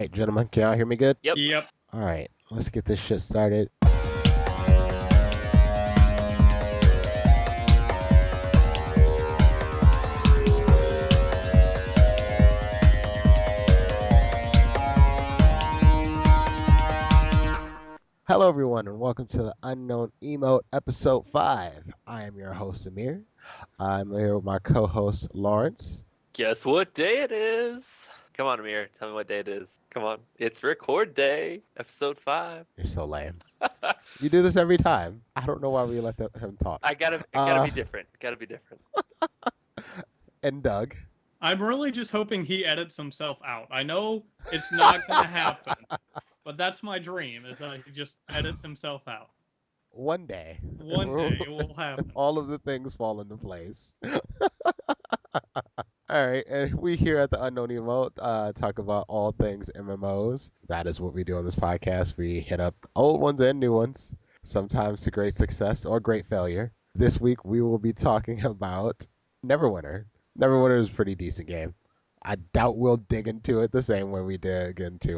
Hey, gentlemen, can y'all hear me good? Yep. Yep. All right, let's get this shit started. Hello, everyone, and welcome to the Unknown Emote episode 5. I am your host, Amir. I'm here with my co-host, Lawrence. Guess what day it is? Come on, Amir. Tell me what day it is. Come on. It's record day, episode 5. You're so lame. You do this every time. I don't know why we let him talk. I gotta be different. Gotta be different. And Doug. I'm really just hoping he edits himself out. I know it's not going to happen, but that's my dream, is that he just edits himself out. One day. One day it will happen. All of the things fall into place. All right, and we here at the Unknown Emote talk about all things MMOs. That is what we do on this podcast. We hit up old ones and new ones, sometimes to great success or great failure. This week we will be talking about Neverwinter. Neverwinter is a pretty decent game. I doubt we'll dig into it the same way we dig into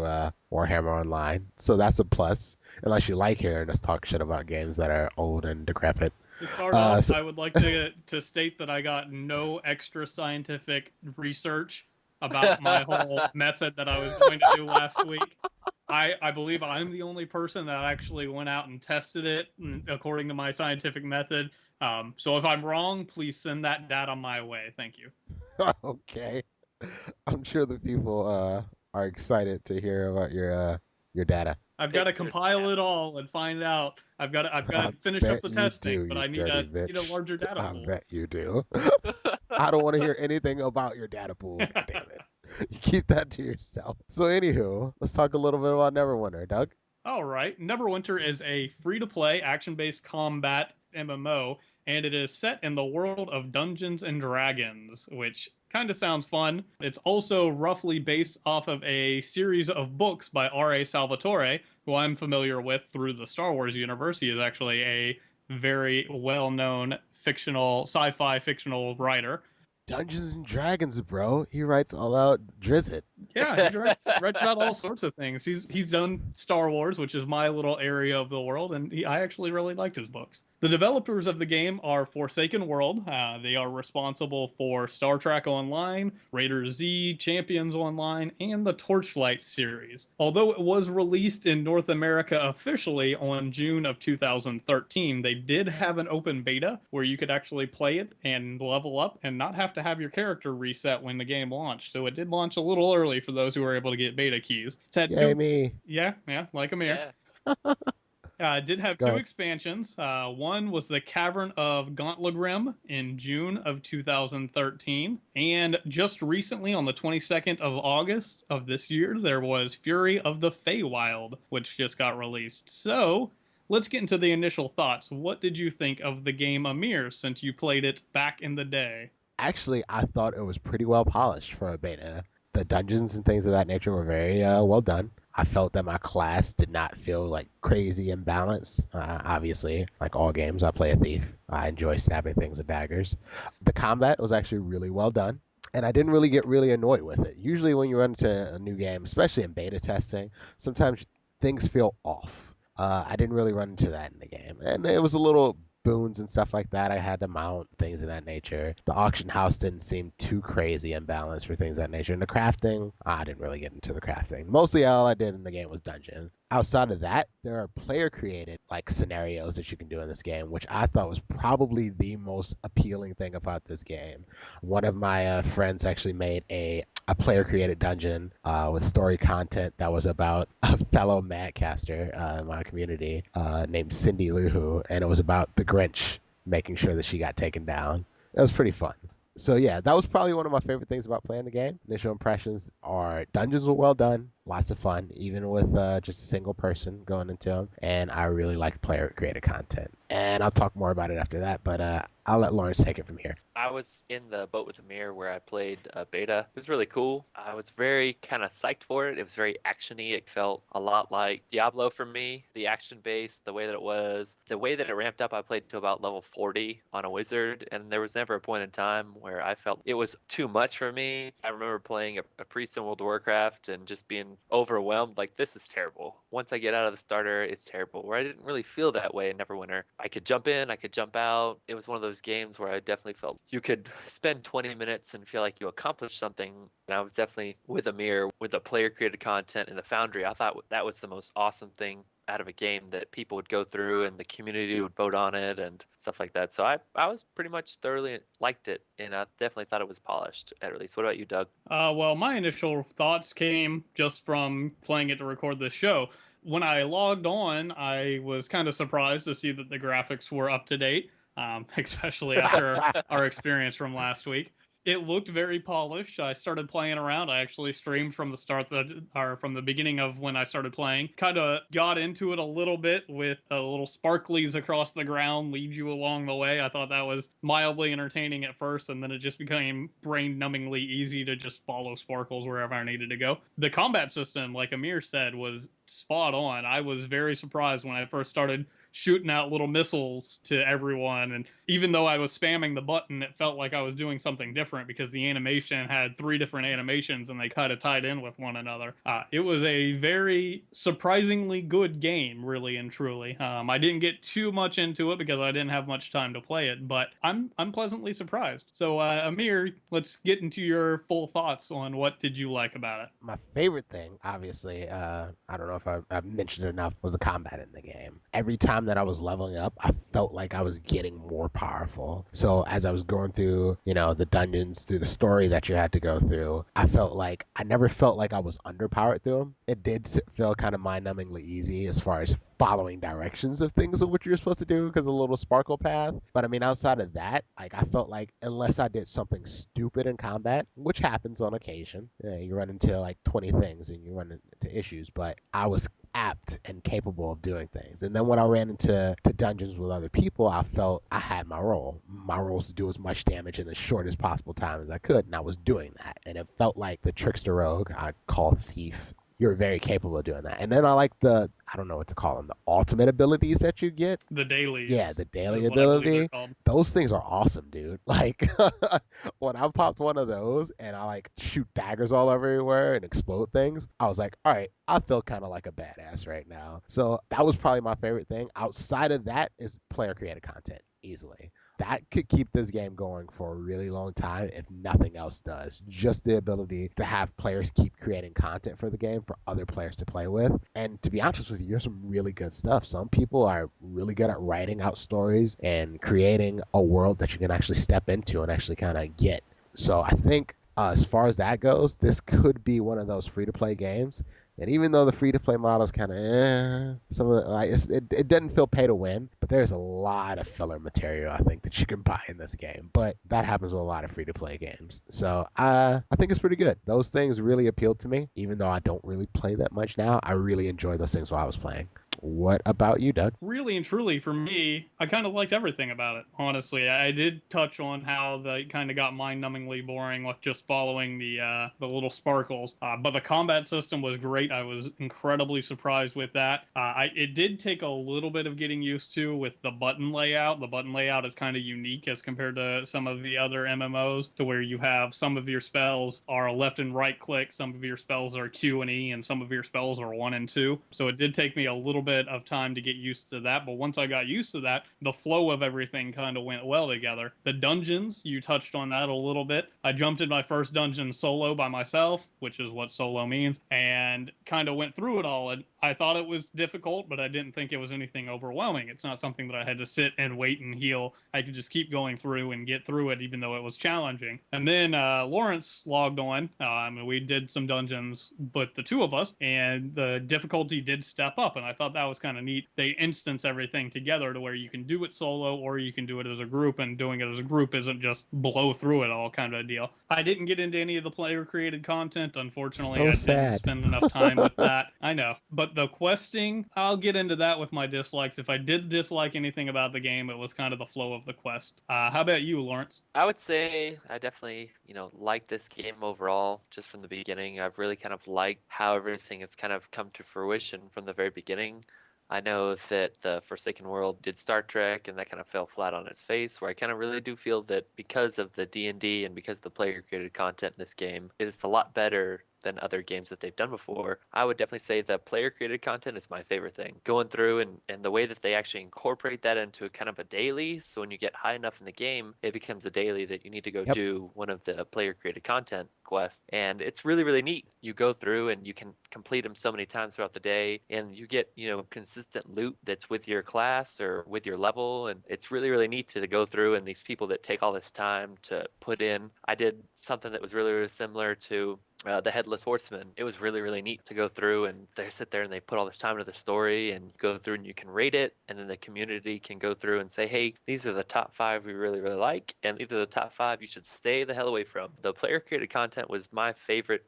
Warhammer Online, so that's a plus. Unless you like hearing us talk shit about games that are old and decrepit. To start off, I would like to state that I got no extra scientific research about my whole method that I was going to do last week. I believe I'm the only person that actually went out and tested it according to my scientific method. So if I'm wrong, please send that data my way. Thank you. Okay. I'm sure the people are excited to hear about your data. I've got to compile it all and find out. I've got to finish up the testing, but I need a larger data pool. I bet you do. I don't want to hear anything about your data pool. God damn it. You keep that to yourself. So anywho, let's talk a little bit about Neverwinter. Doug? All right. Neverwinter is a free-to-play, action-based combat MMO, and it is set in the world of Dungeons and Dragons, which kind of sounds fun. It's also roughly based off of a series of books by R.A. Salvatore, who I'm familiar with through the Star Wars universe. He is actually a very well-known sci-fi fictional writer. Dungeons and Dragons, bro. He writes all about Drizzt. Yeah, he writes about all sorts of things. He's done Star Wars, which is my little area of the world, and I actually really liked his books. The developers of the game are Forsaken World. They are responsible for Star Trek Online, Raider Z, Champions Online, and the Torchlight series. Although it was released in North America officially on June of 2013, they did have an open beta where you could actually play it and level up and not have to have your character reset when the game launched. So it did launch a little early for those who were able to get beta keys. It's had me. Yeah, like Amir. Yeah. It did have two expansions. One was the Cavern of Gauntlegrim in June of 2013. And just recently, on the 22nd of August of this year, there was Fury of the Feywild, which just got released. So, let's get into the initial thoughts. What did you think of the game, Amir, since you played it back in the day? Actually, I thought it was pretty well polished for a beta. The dungeons and things of that nature were very well done. I felt that my class did not feel like crazy imbalanced. Obviously, like all games, I play a thief. I enjoy stabbing things with daggers. The combat was actually really well done, and I didn't really get really annoyed with it. Usually when you run into a new game, especially in beta testing, sometimes things feel off. I didn't really run into that in the game, and it was a little boons and stuff like that I had to mount, things of that nature. The auction house didn't seem too crazy imbalanced for things of that nature. And the crafting, I didn't really get into the crafting. Mostly all I did in the game was dungeon. Outside of that, there are player created like scenarios that you can do in this game, which I thought was probably the most appealing thing about this game. One of my friends actually made a player created dungeon with story content that was about a fellow Madcaster in my community named Cindy Luhu, and it was about the Grinch making sure that she got taken down. It was pretty fun. So yeah, that was probably one of my favorite things about playing the game. Initial impressions are dungeons were well done, lots of fun, even with just a single person going into them, and I really like player created content. And I'll talk more about it after that, but I'll let Lawrence take it from here. I was in the boat with Amir where I played beta. It was really cool. I was very kind of psyched for it. It was very action-y. It felt a lot like Diablo for me. The action base, the way that it was, the way that it ramped up, I played to about level 40 on a wizard, and there was never a point in time where I felt it was too much for me. I remember playing a priest in World of Warcraft and just being getting overwhelmed, like, this is terrible. Once I get out of the starter, it's terrible. Where I didn't really feel that way in Neverwinter. I could jump in, I could jump out. It was one of those games where I definitely felt you could spend 20 minutes and feel like you accomplished something. And I was definitely with Amir, with the player created content and the Foundry. I thought that was the most awesome thing out of a game, that people would go through and the community would vote on it and stuff like that. So I was pretty much thoroughly liked it, and I definitely thought it was polished at least. What about you, Doug? Well, my initial thoughts came just from playing it to record this show. When I logged on, I was kind of surprised to see that the graphics were up to date, especially after our experience from last week. It looked very polished. I started playing around. I actually streamed from the start, or from the beginning of when I started playing. Kind of got into it a little bit with little sparklies across the ground lead you along the way. I thought that was mildly entertaining at first, and then it just became brain-numbingly easy to just follow sparkles wherever I needed to go. The combat system, like Amir said, was spot on. I was very surprised when I first started shooting out little missiles to everyone. And even though I was spamming the button, it felt like I was doing something different because the animation had 3 different animations and they kind of tied in with one another. It was a very surprisingly good game, really and truly. I didn't get too much into it because I didn't have much time to play it, but I'm pleasantly surprised. So, Amir, let's get into your full thoughts on what did you like about it. My favorite thing, obviously, I don't know if I've mentioned it enough, was the combat in the game. Every time that I was leveling up, I felt like I was getting more powerful. So as I was going through, the dungeons, through the story that you had to go through, I never felt like I was underpowered through them. It did feel kind of mind-numbingly easy as far as following directions of things of what you're supposed to do because of the little sparkle path. But I mean, outside of that, like, I felt like unless I did something stupid in combat, which happens on occasion, you run into like 20 things and you run into issues, but I was apt and capable of doing things. And then when I ran into dungeons with other people, I felt I had my role. My role was to do as much damage in as short as possible time as I could, and I was doing that. And it felt like the trickster rogue, I call thief, you're very capable of doing that. And then I like I don't know what to call them, the ultimate abilities that you get. The dailies. Yeah, the daily is what I believe they're ability. called. Those things are awesome, dude. Like, when I popped one of those and I like shoot daggers all everywhere and explode things, I was like, all right, I feel kind of like a badass right now. So that was probably my favorite thing. Outside of that is player created content, easily. That could keep this game going for a really long time if nothing else does. Just the ability to have players keep creating content for the game for other players to play with. And to be honest with you, there's some really good stuff. Some people are really good at writing out stories and creating a world that you can actually step into and actually kind of get. So I think as far as that goes, this could be one of those free-to-play games. And even though the free-to-play model is kind of some of the, like, it doesn't feel pay to win, but there's a lot of filler material I think that you can buy in this game. But that happens with a lot of free-to-play games. So I think it's pretty good. Those things really appealed to me, even though I don't really play that much now. I really enjoyed those things while I was playing. What about you, Doug? Really and truly, for me, I kind of liked everything about it, honestly. I did touch on how it kind of got mind-numbingly boring with just following the little sparkles. But the combat system was great. I was incredibly surprised with that. It did take a little bit of getting used to with the button layout. The button layout is kind of unique as compared to some of the other MMOs, to where you have some of your spells are left and right click, some of your spells are Q and E, and some of your spells are 1 and 2. So it did take me a little bit of time to get used to that, but once I got used to that, the flow of everything kind of went well together. The dungeons, you touched on that a little bit. I jumped in my first dungeon solo by myself, which is what solo means, and kind of went through it all. And I thought it was difficult, but I didn't think it was anything overwhelming. It's not something that I had to sit and wait and heal. I could just keep going through and get through it, even though it was challenging. And then Lawrence logged on, and we did some dungeons, but the two of us, and the difficulty did step up, and I thought that was kind of neat. They instance everything together to where you can do it solo or you can do it as a group, and doing it as a group isn't just blow through it all kind of deal. I didn't get into any of the player created content, unfortunately. So I sad. didn't spend enough time with that. I know. But the questing, I'll get into that with my dislikes. If I did dislike anything about the game, it was kind of the flow of the quest. How about you, Lawrence? I would say I definitely, like this game overall, just from the beginning. I've really kind of liked how everything has kind of come to fruition from the very beginning. I know that the Forsaken World did Star Trek, and that kind of fell flat on its face, where I kind of really do feel that because of the D&D and because of the player-created content in this game, it is a lot better than other games that they've done before. I would definitely say the player created content is my favorite thing. Going through and the way that they actually incorporate that into kind of a daily. So when you get high enough in the game, it becomes a daily that you need to go Yep. do one of the player created content quests. And it's really, really neat. You go through and you can complete them so many times throughout the day, and you get, consistent loot that's with your class or with your level. And it's really, really neat to go through, and these people that take all this time to put in. I did something that was really, really similar to the Headless Horseman. It was really, really neat to go through, and they sit there and they put all this time into the story, and you go through and you can rate it, and then the community can go through and say, hey, these are the top 5 we really, really like, and these are the top 5 you should stay the hell away from. The player created content was my favorite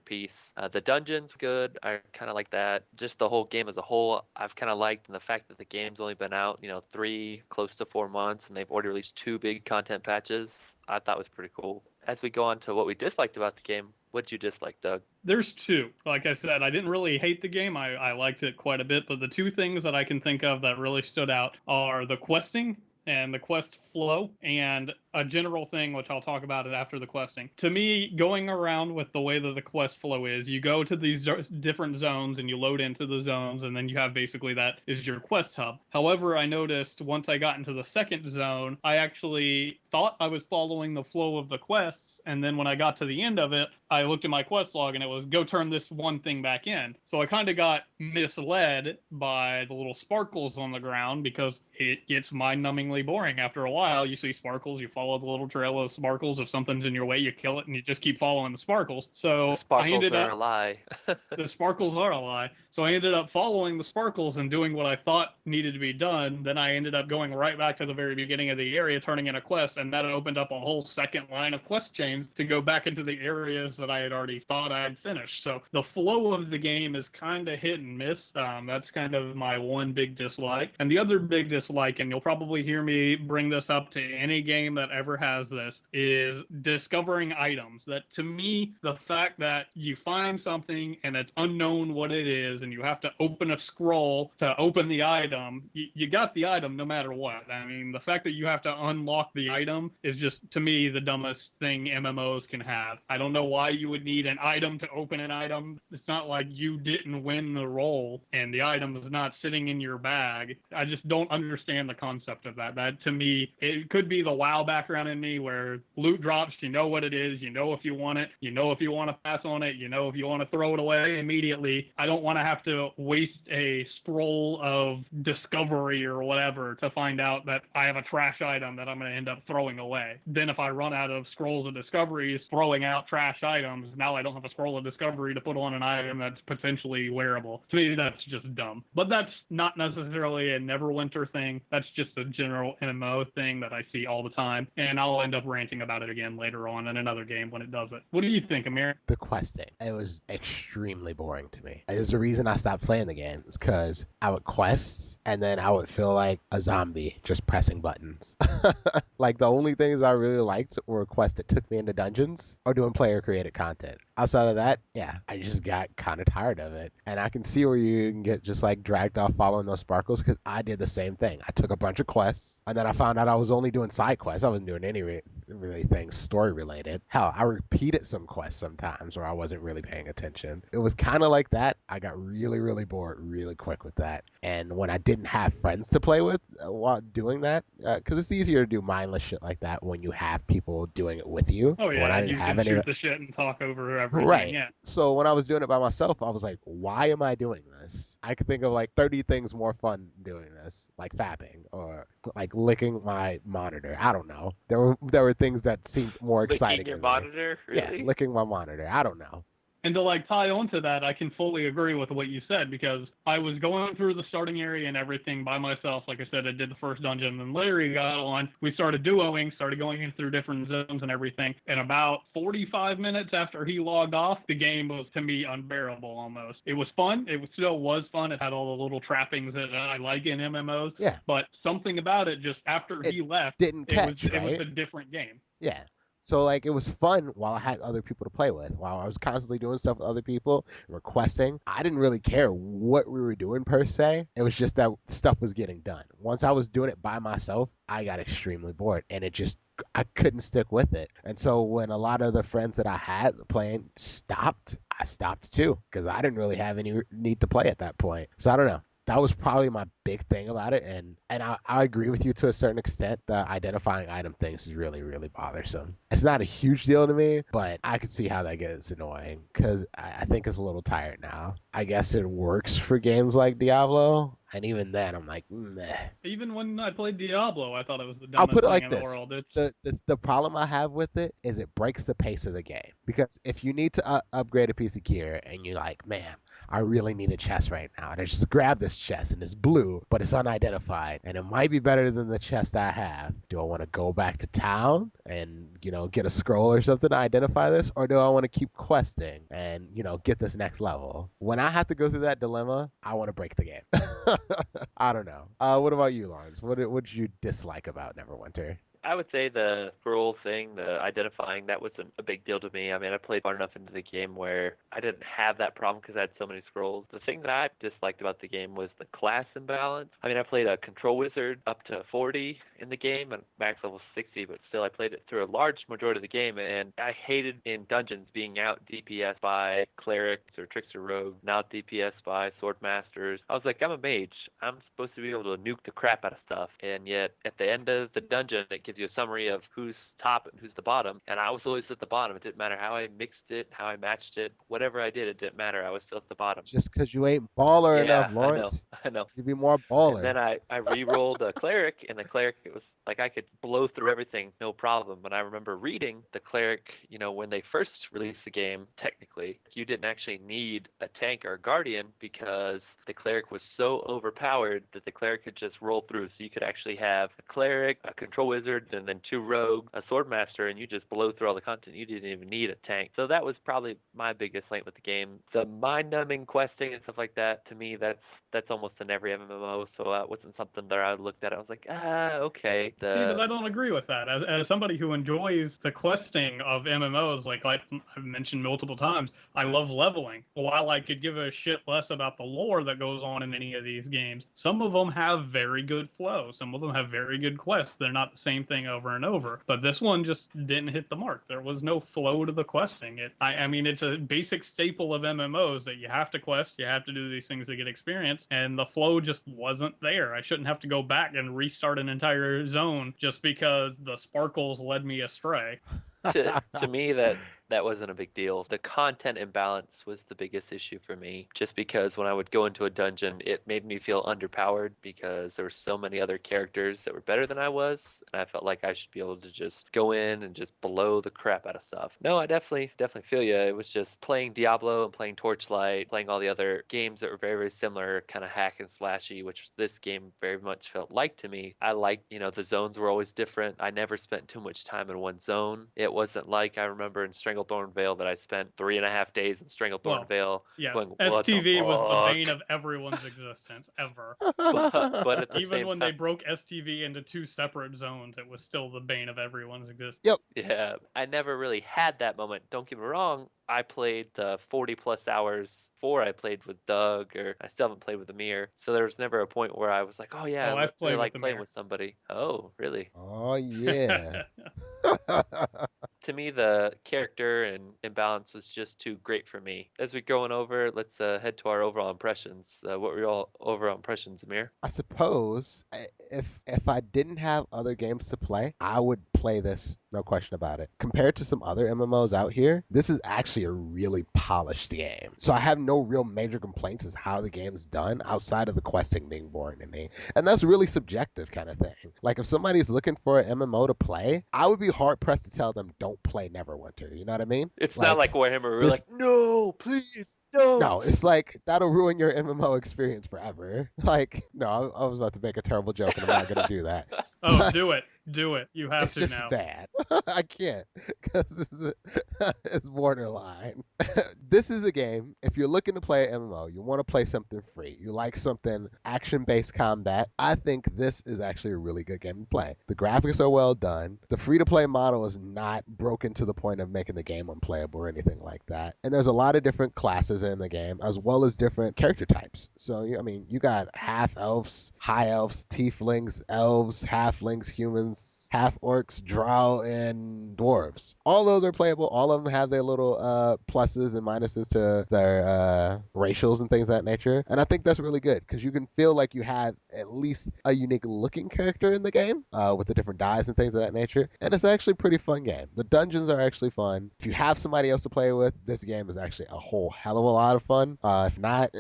piece. The dungeons good. I kind of like that. Just the whole game as a whole, I've kind of liked, and the fact that the game's only been out, 3 close to 4 months, and they've already released 2 big content patches, I thought was pretty cool. As we go on to what we disliked about the game, what did you dislike, Doug? There's 2. Like I said, I didn't really hate the game. I liked it quite a bit, but the 2 things that I can think of that really stood out are the questing and the quest flow, and a general thing, which I'll talk about it after the questing. To me, going around with the way that the quest flow is, you go to these different zones and you load into the zones, and then you have basically that is your quest hub. However, I noticed once I got into the second zone, I actually thought I was following the flow of the quests, and then when I got to the end of it, I looked at my quest log and it was go turn this one thing back in. So I kind of got misled by the little sparkles on the ground, because it gets mind-numbingly boring. After a while, you see sparkles, you follow the little trail of sparkles. If something's in your way, you kill it, and you just keep following the sparkles. So The sparkles I ended are up a lie. the sparkles are a lie. So I ended up following the sparkles and doing what I thought needed to be done. Then I ended up going right back to the very beginning of the area, turning in a quest, and that opened up a whole second line of quest chains to go back into the areas that I had already thought I had finished. So the flow of the game is kind of hit and miss. That's kind of my one big dislike. And the other big dislike, and you'll probably hear me bring this up to any game that ever has this, is discovering items. That, to me, the fact that you find something and it's unknown what it is, and you have to open a scroll to open the item, you got the item no matter what. I mean, the fact that you have to unlock the item is just, to me, the dumbest thing MMOs can have. I don't know why you would need an item to open an item. It's not like you didn't win the roll and the item is not sitting in your bag. I just don't understand the concept of that. That, to me, it could be the WoW background in me, where loot drops, you know what it is, you know if you want it, you know if you want to pass on it, you know if you want to throw it away immediately. I don't want to have to waste a scroll of discovery or whatever to find out that I have a trash item that I'm going to end up throwing away. Then if I run out of scrolls of discoveries throwing out trash items, now I don't have a scroll of discovery to put on an item that's potentially wearable. To me, that's just dumb. But that's not necessarily a Neverwinter thing. That's just a general MMO thing that I see all the time, and I'll end up ranting about it again later on in another game when it does it. What do you think, Amir? The questing. It was extremely boring to me. There's a reason I stopped playing the game. It's because I would quest and then I would feel like a zombie just pressing buttons. Like, the only things I really liked were quests that took me into dungeons or doing player created content. Outside of that, yeah, I just got kind of tired of it. And I can see where you can get just like dragged off following those sparkles, because I did the same thing. I took a bunch of quests and then I found out I was only doing side quests. I wasn't doing any really things story related. Hell, I repeated some quests sometimes where I wasn't really paying attention. It was kind of like that. I got really, really bored really quick with that. And when I didn't have friends to play with while doing that, because it's easier to do mindless shit like that when you have people doing it with you. Oh yeah, when I you didn't have can any, shoot the shit and talk over everything. right. Yeah. So when I was doing it by myself, I was like, why am I doing this? I could think of like 30 things more fun doing this, like fapping or like licking my monitor. I don't know. There were things that seemed more exciting. Licking your to me. monitor? Really? Yeah, licking my monitor. I don't know. And to like tie onto that, I can fully agree with what you said, because I was going through the starting area and everything by myself. Like I said, I did the first dungeon, and Larry got on. We started duoing, started going in through different zones and everything. And about 45 minutes after he logged off, the game was, to me, unbearable almost. It was fun. Still was fun. It had all the little trappings that I like in MMOs. Yeah. But something about it, just after he left, Didn't catch, it right? was a different game. Yeah. So like it was fun while I had other people to play with. While I was constantly doing stuff with other people, requesting, I didn't really care what we were doing per se. It was just that stuff was getting done. Once I was doing it by myself, I got extremely bored, and I couldn't stick with it. And so when a lot of the friends that I had playing stopped, I stopped too because I didn't really have any need to play at that point. So I don't know. That was probably my big thing about it, and I agree with you to a certain extent. The identifying item things is really, really bothersome. It's not a huge deal to me, but I could see how that gets annoying because I think it's a little tired now. I guess it works for games like Diablo, and even then I'm like, meh. Even when I played Diablo, I thought it was the I'll dumbest put it thing like in the this. world. The problem I have with it is it breaks the pace of the game. Because if you need to upgrade a piece of gear and you're like, man, I really need a chest right now, and I just grab this chest and it's blue, but it's unidentified, and it might be better than the chest I have. Do I want to go back to town and, get a scroll or something to identify this, or do I want to keep questing and, get this next level? When I have to go through that dilemma, I want to break the game. I don't know. What about you, Lawrence? What did you dislike about Neverwinter? I would say the scroll thing, the identifying, that wasn't a big deal to me. I mean, I played far enough into the game where I didn't have that problem because I had so many scrolls. The thing that I disliked about the game was the class imbalance. I mean, I played a control wizard up to 40 in the game and max level 60, but still I played it through a large majority of the game, and I hated in dungeons being out DPS by clerics or trickster rogue, not DPS by sword masters. I was like, I'm a mage. I'm supposed to be able to nuke the crap out of stuff, and yet at the end of the dungeon, it gives you a summary of who's top and who's the bottom, and I was always at the bottom. It didn't matter how I mixed it, how I matched it, whatever I did, it didn't matter. I was still at the bottom. Just because you ain't baller enough, Yeah, I know, Lawrence. I know. You be more And baller. then I re-rolled a cleric, and the cleric, it was like I could blow through everything, no problem. But I remember reading the cleric, when they first released the game, technically, you didn't actually need a tank or a guardian because the cleric was so overpowered that the cleric could just roll through. So you could actually have a cleric, a control wizard, and then 2 rogue, a sword master, and you just blow through all the content. You didn't even need a tank. So that was probably my biggest complaint with the game. The mind-numbing questing and stuff like that, to me, that's almost in every MMO, so that wasn't something that I looked at. I was like, okay. See, but I don't agree with that. As somebody who enjoys the questing of MMOs, like I've mentioned multiple times, I love leveling. While I could give a shit less about the lore that goes on in any of these games, some of them have very good flow. Some of them have very good quests. They're not the same thing over and over. But this one just didn't hit the mark. There was no flow to the questing. I mean, it's a basic staple of MMOs that you have to quest, you have to do these things to get experience, and the flow just wasn't there. I shouldn't have to go back and restart an entire zone just because the sparkles led me astray. To me, that wasn't a big deal. The content imbalance was the biggest issue for me, just because when I would go into a dungeon, it made me feel underpowered because there were so many other characters that were better than I was, and I felt like I should be able to just go in and just blow the crap out of stuff. No, I definitely feel you. It was just playing Diablo and playing Torchlight, playing all the other games that were very, very similar, kind of hack and slashy, which this game very much felt like to me. I liked, the zones were always different. I never spent too much time in one zone. It wasn't like I remember in Stranglethorn Vale that I spent 3.5 days in Stranglethorn Vale. Yes, going, STV was the bane of everyone's existence ever. but at the Even same when time, they broke STV into 2 separate zones, it was still the bane of everyone's existence. Yep. Yeah, I never really had that moment. Don't get me wrong. I played the 40 plus hours before I played with Doug, or I still haven't played with Amir. So there was never a point where I was like, oh yeah, I I've really played like with playing Amir. with somebody. Oh, really? Oh yeah. To me, the character and imbalance was just too great for me. As we're going over, let's head to our overall impressions. What were your overall impressions, Amir? I suppose if I didn't have other games to play, I would play this, no question about it. Compared to some other MMOs out here, this is actually a really polished game. So I have no real major complaints as how the game's done outside of the questing being boring to me. And that's really subjective kind of thing. Like if somebody's looking for an MMO to play, I would be hard pressed to tell them don't play Neverwinter. You know what I mean? It's not like Warhammer. We're this- like, no, please don't. No, it's like that'll ruin your MMO experience forever. Like, no, I was about to make a terrible joke and I'm not gonna do that. Oh, do it. You have It's to just now. bad. I can't because it's borderline. This is a game. If you're looking to play an MMO, you want to play something free. You like something action-based combat. I think this is actually a really good game to play. The graphics are well done. The free-to-play model is not broken to the point of making the game unplayable or anything like that. And there's a lot of different classes in the game, as well as different character types. So I mean, you got half elves, high elves, tieflings, elves, halflings, humans, half orcs, drow, and dwarves. All those are playable. All of them have their little pluses and minuses to their racials and things of that nature. And I think that's really good because you can feel like you have at least a unique looking character in the game with the different dyes and things of that nature. And it's actually a pretty fun game. The dungeons are actually fun. If you have somebody else to play with, this game is actually a whole hell of a lot of fun. If not,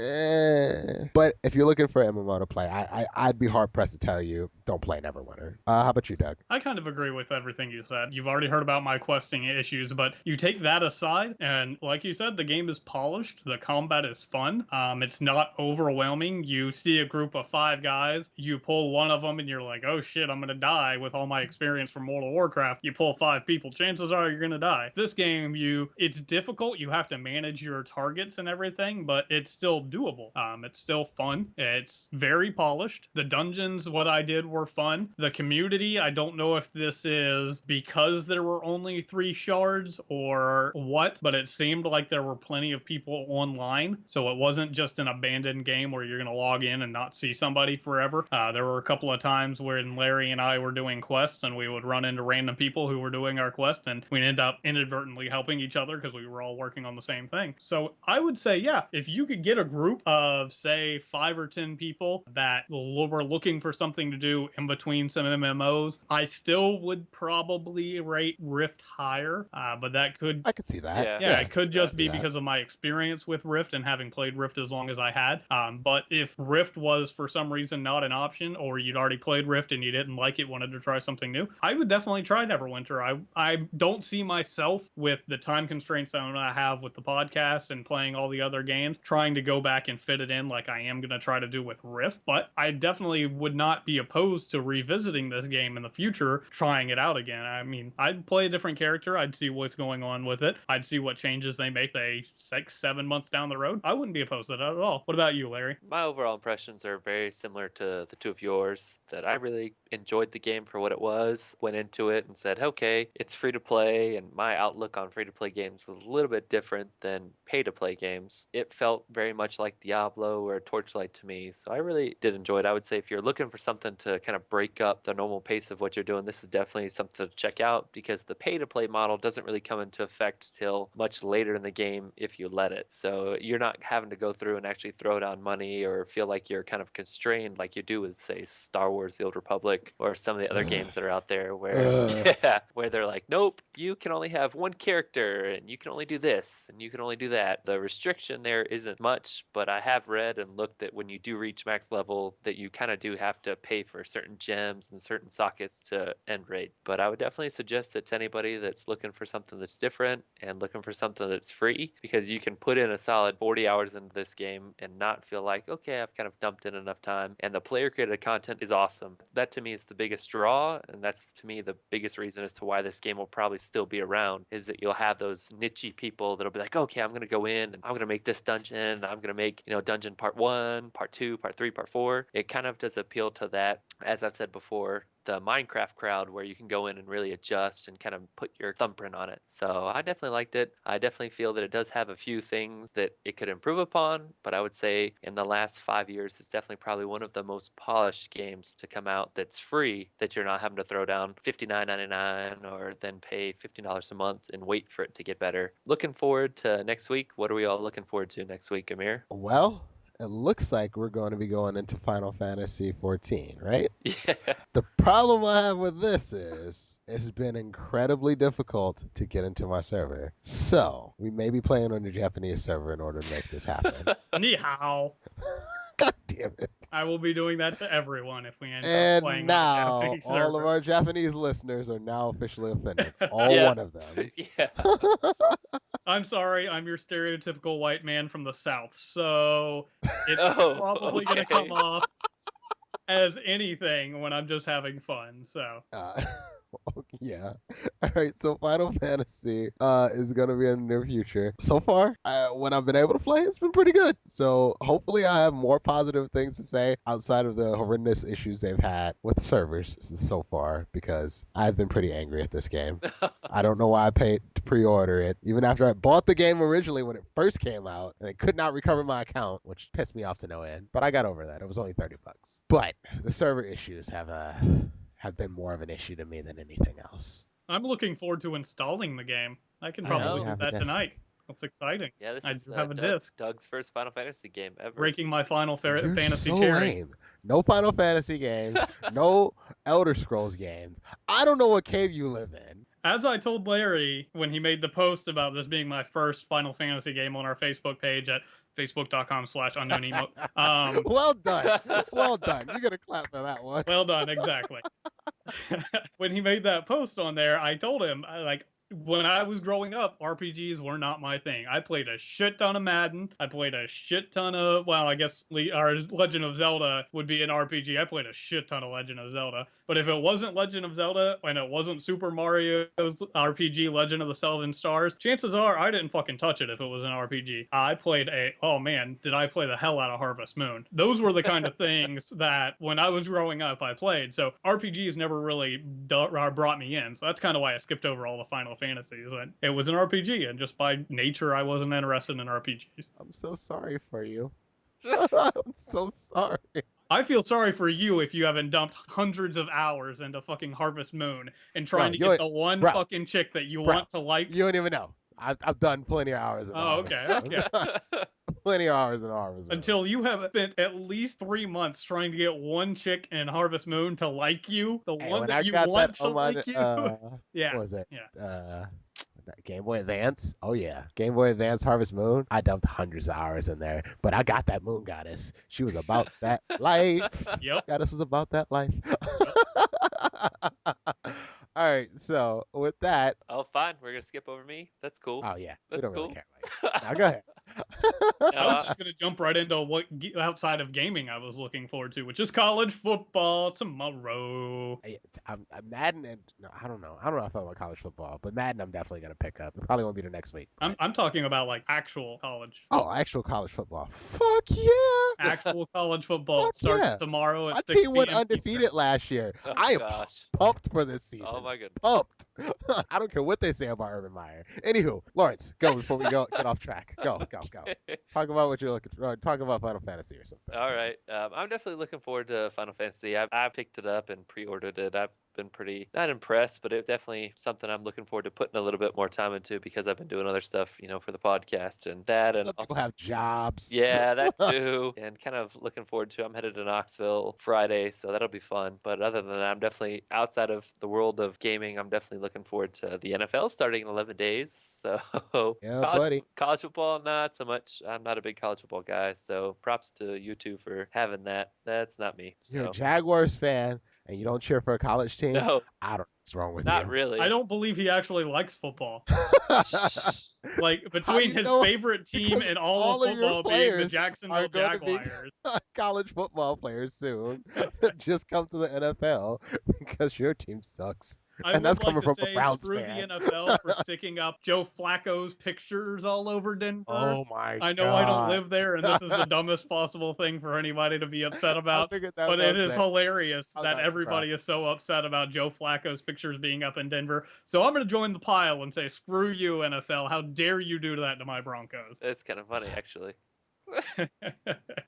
But if you're looking for MMO to play, I'd be hard pressed to tell you don't play Neverwinter. How about you, Doug? I kind of agree with everything you said. You've already heard about my questing issues, but you take that aside, and like you said, the game is polished. The combat is fun. It's not overwhelming. You see a group of 5 guys, you pull one of them, and you're like, oh shit, I'm gonna die with all my experience from World of Warcraft. You pull 5 people, chances are you're gonna die. This game, it's difficult. You have to manage your targets and everything, but it's still doable. It's still fun. It's very polished. The dungeons, what I did were fun. The community, I don't know if this is because there were only 3 shards or what, but it seemed like there were plenty of people online. So it wasn't just an abandoned game where you're going to log in and not see somebody forever. There were a couple of times when Larry and I were doing quests and we would run into random people who were doing our quest and we'd end up inadvertently helping each other because we were all working on the same thing. So I would say, yeah, if you could get a group of, say, 5 or 10 people that were looking for something to do in between some MMOs, I still would probably rate Rift higher, but that could... I could see that. Yeah, it could just be that. because of my experience with Rift and having played Rift as long as I had. But if Rift was for some reason not an option, or you'd already played Rift and you didn't like it, wanted to try something new, I would definitely try Neverwinter. I don't see myself, with the time constraints that I have with the podcast and playing all the other games, trying to go back and fit it in like I am going to try to do with Rift. But I definitely would not be opposed to revisiting this game in the future, trying it out again. I mean, I'd play a different character. I'd see what's going on with it. I'd see what changes they make 6-7 months down the road. I wouldn't be opposed to that at all. What about you, Larry? My overall impressions are very similar to the two of yours, that I really enjoyed the game for what it was, went into it and said, okay, it's free to play, and my outlook on free to play games was a little bit different than pay to play games. It felt very much like Diablo or Torchlight to me, so I really did enjoy it. I would say if you're looking for something to kind of break up the normal pace of what you're doing, this is definitely something to check out, because the pay to play model doesn't really come into effect till much later in the game if you let it. So you're not having to go through and actually throw down money or feel like you're kind of constrained like you do with, say, Star Wars The Old Republic or some of the other games that are out there where where they're like, nope, you can only have one character and you can only do this and you can only do that. The restriction there isn't much, but I have read and looked that when you do reach max level, that you kind of do have to pay for certain gems and certain sockets to end rate. But I would definitely suggest it to anybody that's looking for something that's different and looking for something that's free, because you can put in a solid 40 hours into this game and not feel like, okay, I've kind of dumped in enough time. And the player created content is awesome. That to me is the biggest draw, and that's to me the biggest reason as to why this game will probably still be around, is that you'll have those niche people that'll be like, okay, I'm going to go in and I'm going to make this dungeon. I'm going to make, dungeon part 1, part 2, part 3, part 4. It kind of does appeal to that, as I've said before, the Minecraft crowd, where you can go in and really adjust and kind of put your thumbprint on it. So I definitely liked it. I definitely feel that it does have a few things that it could improve upon, but I would say in the last 5 years, it's definitely probably one of the most polished games to come out that's free, that you're not having to throw down $59.99 or then pay $15 a month and wait for it to get better. Looking forward to next week. What are we all looking forward to next week, Amir? Well, it looks like we're going to be going into Final Fantasy 14, right? Yeah. The problem I have with this is it's been incredibly difficult to get into my server. So we may be playing on the Japanese server in order to make this happen. Ni hao. God damn it. I will be doing that to everyone if we end up playing And now on a Japanese all of server. our Japanese listeners are now officially offended. All Yeah. one of them. Yeah. I'm sorry, I'm your stereotypical white man from the South, so it's Oh, probably going to okay. come off as anything when I'm just having fun. So Uh, Yeah. All right. So Final Fantasy is gonna be in the near future. So far, when I've been able to play, it's been pretty good. So hopefully, I have more positive things to say outside of the horrendous issues they've had with servers so far, because I've been pretty angry at this game. I don't know why I paid to pre-order it, even after I bought the game originally when it first came out, and I could not recover my account, which pissed me off to no end. But I got over that. It was only $30. But the server issues have been more of an issue to me than anything else. I'm looking forward to installing the game. I can I know, probably we do have a that disc. tonight. That's exciting. Yeah, this I is do have a Doug's, disc. Doug's first Final Fantasy game ever. Breaking my Final You're Fantasy so carry. lame. No Final Fantasy games. No Elder Scrolls games. I don't know what cave you live in. As I told Larry when he made the post about this being my first Final Fantasy game on our Facebook page at facebook.com/UnknownEmote. Well done. Well done. You're going to clap for that one. Well done, exactly. When he made that post on there, I told him, when I was growing up, RPGs were not my thing. I played a shit ton of Madden. I played a shit ton of, well, I guess Legend of Zelda would be an RPG. I played a shit ton of Legend of Zelda. But if it wasn't Legend of Zelda and it wasn't Super Mario's RPG, Legend of the Seven Stars, chances are I didn't fucking touch it if it was an RPG. I played oh man, did I play the hell out of Harvest Moon. Those were the kind of things that when I was growing up, I played. So RPGs never really brought me in. So that's kind of why I skipped over all the Final Fantasies. It was an RPG, and just by nature, I wasn't interested in RPGs. I'm so sorry for you. I'm so sorry. I feel sorry for you if you haven't dumped hundreds of hours into fucking Harvest Moon and trying to get the one fucking chick that you want to like. You don't even know. I've done plenty of hours. Okay. Plenty of hours in Harvest Moon. Until you have spent at least 3 months trying to get one chick in Harvest Moon to like you, the one that you want to like you. Yeah. What was it? Yeah. Game Boy Advance. Oh yeah, Game Boy Advance Harvest Moon. I dumped hundreds of hours in there, but I got that moon goddess. She was about that life. Yep. Goddess was about that life. All right, so with that. Oh, fine. We're gonna skip over me. That's cool. Oh yeah, that's we don't cool. really care. Now go ahead. I was just gonna jump right into what outside of gaming I was looking forward to, which is college football tomorrow. I'm Madden, and no, I don't know if I feel about college football, but Madden I'm definitely gonna pick up. It probably won't be the next week. I'm talking about like actual college. Oh, actual college football. Fuck yeah! Actual college football starts tomorrow at 6 My p.m. team went undefeated last year. Oh, I am gosh. pumped for this season. Oh my goodness. Pumped. I don't care what they say about Urban Meyer. Anywho, Lawrence, go before we get off track. Go. Talk about what you're looking for. Talk about Final Fantasy or something. All right. I'm definitely looking forward to Final Fantasy. I picked it up and pre-ordered it. I've been pretty not impressed, but it's definitely something I'm looking forward to putting a little bit more time into because I've been doing other stuff, for the podcast and that. Some people have jobs. Yeah, that too. And kind of looking forward to. I'm headed to Knoxville Friday, so that'll be fun. But other than that, I'm definitely outside of the world of gaming. I'm definitely looking forward to the NFL starting in 11 days. So yeah, buddy. College football, not so much. I'm not a big college football guy, so props to you two for having that. That's not me. So. You're a Jaguars fan and you don't cheer for a college team? No. I don't know what's wrong with Not you. really. I don't believe he actually likes football. Like, between his favorite team and all of football being the Jacksonville Jaguars. College football players soon just come to the NFL because your team sucks. And that's coming from a Browns fan. Screw the NFL for sticking up Joe Flacco's pictures all over Denver. Oh my god. I know I don't live there, and this is the dumbest possible thing for anybody to be upset about. But it is hilarious that everybody is so upset about Joe Flacco's pictures being up in Denver. So I'm going to join the pile and say, screw you, NFL. How dare you do that to my Broncos? It's kind of funny, actually.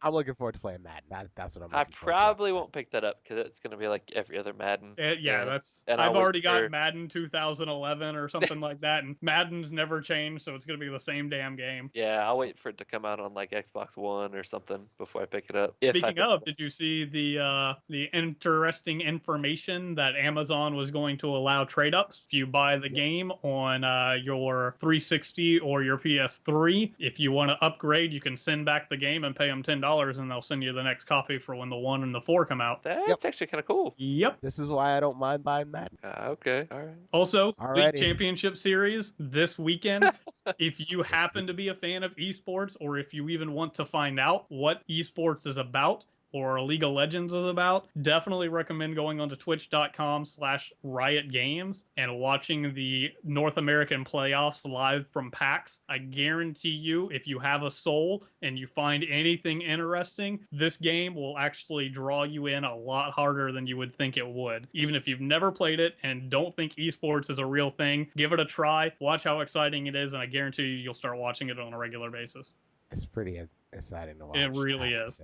I'm looking forward to playing Madden. That's what I'm looking forward to. I probably won't pick that up because it's going to be like every other Madden. I've already got Madden 2011 or something like that, and Madden's never changed, so it's going to be the same damn game. Yeah, I'll wait for it to come out on like Xbox One or something before I pick it up. Speaking of, did you see the interesting information that Amazon was going to allow trade-ups if you buy the game on your 360 or your PS3? If you want to upgrade, you can send back the game and pay them $10, and they'll send you the next copy for when the 1 and the 4 come out. That's actually kind of cool. Yep. This is why I don't mind buying Madden. Okay. All right. Also, League Championship Series this weekend. If you happen to be a fan of esports, or if you even want to find out what esports is about, or League of Legends is about, definitely recommend going onto twitch.com/riotgames and watching the North American playoffs live from PAX. I guarantee you, if you have a soul and you find anything interesting, this game will actually draw you in a lot harder than you would think it would. Even if you've never played it and don't think esports is a real thing, give it a try, watch how exciting it is, and I guarantee you you'll start watching it on a regular basis. It's pretty exciting to watch. It really is.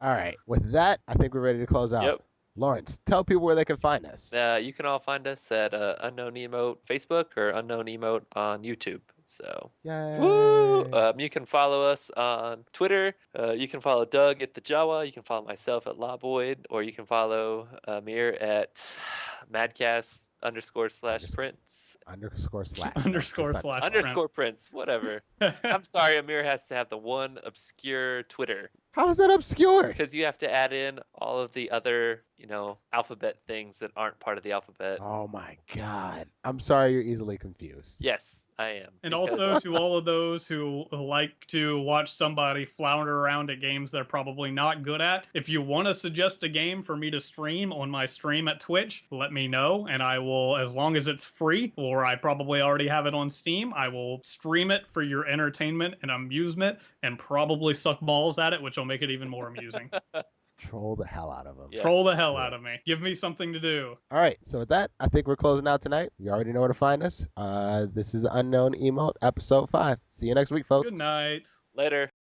All right. With that, I think we're ready to close out. Yep. Lawrence, tell people where they can find us. You can all find us at UnknownEmote Facebook or UnknownEmote on YouTube. So, Yay. woo! You can follow us on Twitter. You can follow Doug at the Jawa. You can follow myself at Lawboyd, or you can follow Amir at Madcast_/Prince. _/. Prince, whatever. I'm sorry, Amir has to have the one obscure Twitter. How is that obscure? Because you have to add in all of the other, alphabet things that aren't part of the alphabet. Oh my God. I'm sorry you're easily confused. Yes, I am. And also to all of those who like to watch somebody flounder around at games they're probably not good at, if you want to suggest a game for me to stream on my stream at Twitch, let me know, and I will, as long as it's free, or I probably already have it on Steam, I will stream it for your entertainment and amusement, and probably suck balls at it, which will make it even more amusing. Troll the hell out of them. Yes. Troll the hell out of me. Give me something to do. All right. So with that, I think we're closing out tonight. You already know where to find us. This is the Unknown Emote, episode 5. See you next week, folks. Good night. Later.